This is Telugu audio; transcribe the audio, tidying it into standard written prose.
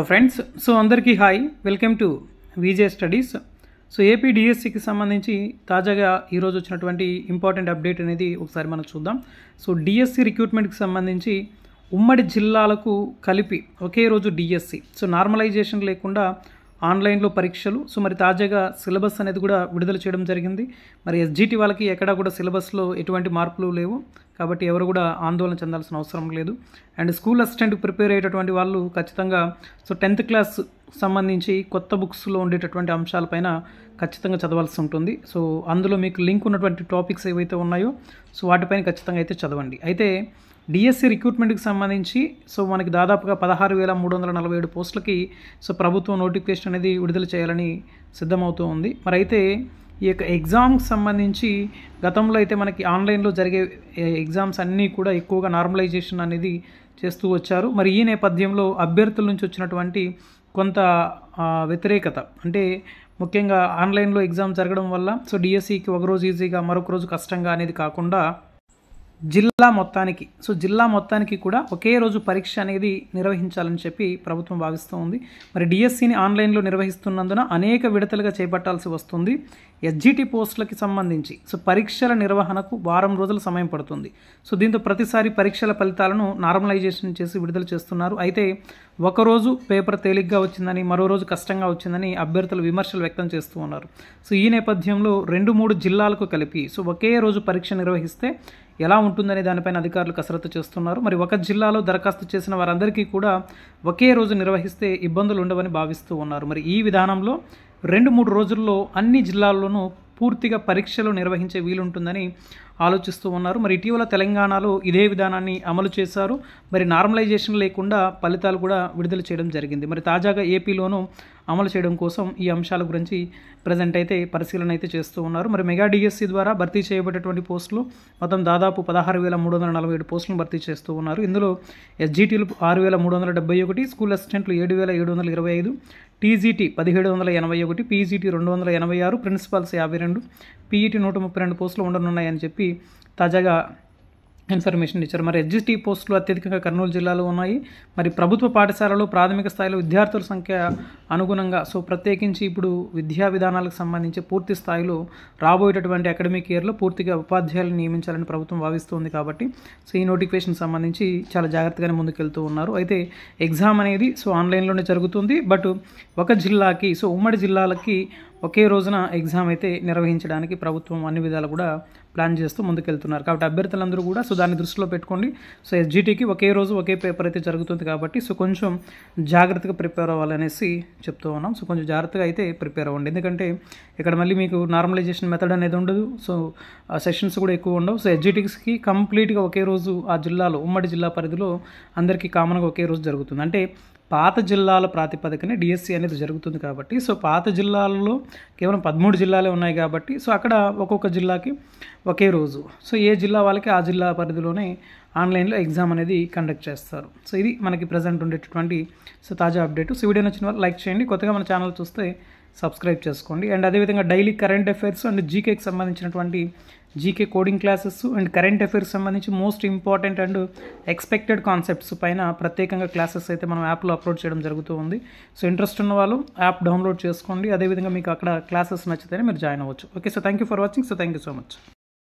ఫ్రెండ్స్ అందరికీ hi, welcome to VJ studies. AP డిఎస్సికి సంబంధించి తాజాగా ఈరోజు వచ్చినటువంటి ఇంపార్టెంట్ అప్డేట్ అనేది ఒకసారి మనం చూద్దాం. డిఎస్సి రిక్రూట్మెంట్కి సంబంధించి ఉమ్మడి జిల్లాలకు కలిపి ఒకే రోజు డిఎస్సి నార్మలైజేషన్ లేకుండా ఆన్లైన్లో పరీక్షలు. మరి తాజాగా సిలబస్ అనేది కూడా విడుదల చేయడం జరిగింది. మరి ఎస్జిటి వాళ్ళకి ఎక్కడా కూడా సిలబస్లో ఎటువంటి మార్పులు లేవు కాబట్టి ఎవరు కూడా ఆందోళన చెందాల్సిన అవసరం లేదు. అండ్ స్కూల్ అసిస్టెంట్ ప్రిపేర్ అయ్యేటటువంటి వాళ్ళు ఖచ్చితంగా 10th క్లాస్ సంబంధించి కొత్త బుక్స్లో ఉండేటటువంటి అంశాలపైన ఖచ్చితంగా చదవాల్సి ఉంటుంది. అందులో మీకు లింక్ ఉన్నటువంటి టాపిక్స్ ఏవైతే ఉన్నాయో వాటిపైన ఖచ్చితంగా అయితే చదవండి. అయితే డిఎస్సి రిక్రూట్మెంట్కి సంబంధించి మనకి దాదాపుగా 16,347 పోస్టులకి ప్రభుత్వం నోటిఫికేషన్ అనేది విడుదల చేయాలని సిద్ధమవుతూ ఉంది. మరి అయితే ఈ యొక్క ఎగ్జామ్కి సంబంధించి గతంలో అయితే మనకి ఆన్లైన్లో జరిగే ఎగ్జామ్స్ అన్నీ కూడా ఎక్కువగా నార్మలైజేషన్ అనేది చేస్తూ వచ్చారు. మరి ఈ నేపథ్యంలో అభ్యర్థుల నుంచి వచ్చినటువంటి కొంత వ్యతిరేకత, అంటే ముఖ్యంగా ఆన్లైన్లో ఎగ్జామ్ జరగడం వల్ల డిఎస్సికి ఒకరోజు ఈజీగా మరొక రోజు కష్టంగా అనేది కాకుండా జిల్లా మొత్తానికి కూడా ఒకే రోజు పరీక్ష అనేది నిర్వహించాలని చెప్పి ప్రభుత్వం భావిస్తూ ఉంది. మరి డిఎస్సిని ఆన్లైన్లో నిర్వహిస్తున్నందున అనేక విడతలుగా చేపట్టాల్సి వస్తుంది. ఎస్జిటి పోస్టులకి సంబంధించి పరీక్షల నిర్వహణకు వారం రోజుల సమయం పడుతుంది. దీంతో ప్రతిసారి పరీక్షల ఫలితాలను నార్మలైజేషన్ చేసి విడుదల చేస్తున్నారు. అయితే ఒకరోజు పేపర్ తేలిగ్గా వచ్చిందని, మరో రోజు కష్టంగా వచ్చిందని అభ్యర్థులు విమర్శలు వ్యక్తం చేస్తూ ఉన్నారు. ఈ నేపథ్యంలో 2-3 జిల్లాలకు కలిపి ఒకే రోజు పరీక్ష నిర్వహిస్తే ఎలా ఉంటుందనే దానిపైన అధికారులు కసరత్తు చేస్తున్నారు. మరి ఒక జిల్లాలో దరఖాస్తు చేసిన వారందరికీ కూడా ఒకే రోజు నిర్వహిస్తే ఇబ్బందులు ఉండవని భావిస్తూ ఉన్నారు. మరి ఈ విధానంలో 2-3 రోజుల్లో అన్ని జిల్లాల్లోనూ పూర్తిగా పరీక్షలు నిర్వహించే వీలుంటుందని ఆలోచిస్తూ ఉన్నారు. మరి ఇటీవల తెలంగాణలో ఇదే విధానాన్ని అమలు చేశారు. మరి నార్మలైజేషన్ లేకుండా ఫలితాలు కూడా విడుదల చేయడం జరిగింది. మరి తాజాగా ఏపీలోనూ అమలు చేయడం కోసం ఈ అంశాల గురించి ప్రజెంట్ అయితే పరిశీలన అయితే చేస్తూ ఉన్నారు. మరి మెగా డిఎస్సి ద్వారా భర్తీ చేయబడేటువంటి పోస్టులు మొత్తం దాదాపు 16,347 పోస్టులను భర్తీ చేస్తూ ఉన్నారు. ఇందులో ఎస్జిటీలు 6,371, స్కూల్ అసిస్టెంట్లు 7,725, టీజీటీ 1,781, పీజీటీ 286, ప్రిన్సిపాల్స్ 52, పీఈటీ 132 పోస్టులు ఉండనున్నాయని చెప్పి తాజాగా ఇన్ఫర్మేషన్ ఇచ్చారు. మరి ఎస్జిటి పోస్టులు అత్యధికంగా కర్నూలు జిల్లాలో ఉన్నాయి. మరి ప్రభుత్వ పాఠశాలలో ప్రాథమిక స్థాయిలో విద్యార్థుల సంఖ్య అనుగుణంగా ప్రత్యేకించి ఇప్పుడు విద్యా విధానాలకు సంబంధించి పూర్తి స్థాయిలో రాబోయేటటువంటి అకాడమిక్ ఇయర్లో పూర్తిగా ఉపాధ్యాయులను నియమించాలని ప్రభుత్వం భావిస్తుంది. కాబట్టి ఈ నోటిఫికేషన్ సంబంధించి చాలా జాగ్రత్తగానే ముందుకెళ్తూ ఉన్నారు. అయితే ఎగ్జామ్ అనేది ఆన్లైన్లోనే జరుగుతుంది. బట్ ఒక జిల్లాకి ఉమ్మడి జిల్లాలకి ఒకే రోజున ఎగ్జామ్ అయితే నిర్వహించడానికి ప్రభుత్వం అన్ని విధాలు కూడా ప్లాన్ చేస్తూ ముందుకెళ్తున్నారు. కాబట్టి అభ్యర్థులందరూ కూడా దాన్ని దృష్టిలో పెట్టుకోండి. ఎస్జిటికి ఒకే రోజు ఒకే పేపర్ అయితే జరుగుతుంది కాబట్టి కొంచెం జాగ్రత్తగా ప్రిపేర్ అవ్వాలనేసి చెప్తూ ఉన్నాం. కొంచెం జాగ్రత్తగా అయితే ప్రిపేర్ అవ్వండి. ఎందుకంటే ఇక్కడ మళ్ళీ మీకు నార్మలైజేషన్ మెథడ్ అనేది ఉండదు. సెషన్స్ కూడా ఎక్కువ ఉండవు. ఎస్జిటికి కంప్లీట్గా ఒకే రోజు ఆ జిల్లాలో ఉమ్మడి జిల్లా పరిధిలో అందరికీ కామన్గా ఒకే రోజు జరుగుతుంది. అంటే పాత జిల్లాల ప్రాతిపదికనే డిఎస్సి అనేది జరుగుతుంది కాబట్టి పాత జిల్లాల్లో కేవలం 13 జిల్లాలే ఉన్నాయి కాబట్టి అక్కడ ఒక్కొక్క జిల్లాకి ఒకే రోజు ఏ జిల్లా వాళ్ళకి ఆ జిల్లా పరిధిలోనే ఆన్లైన్లో ఎగ్జామ్ అనేది కండక్ట్ చేస్తారు. ఇది మనకి ప్రజెంట్ ఉండేటటువంటి తాజా అప్డేట్. వీడియో నచ్చిన వాళ్ళు లైక్ చేయండి. కొత్తగా మన ఛానల్ చూస్తే సబ్స్క్రైబ్ చేసుకోండి. అండ్ అదేవిధంగా డైలీ కరెంట్ అఫైర్స్ అండ్ జీకేకి సంబంధించినటువంటి GK coding classes and current affairs సంబంధించి most important and expected concepts పైన ప్రత్యేకంగా క్లాసెస్ అయితే మనం యాప్లో అప్లోడ్ చేయడం జరుగుతూ ఉంది. ఇంట్రెస్ట్ ఉన్న వాళ్ళు యాప్ డౌన్లోడ్ చేసుకోండి. అదేవిధంగా మీకు అక్కడ క్లాసెస్ నచ్చితేనే మీరు జాయిన్ అవ్వచ్చు. Okay, thank you for watching. Thank you so much.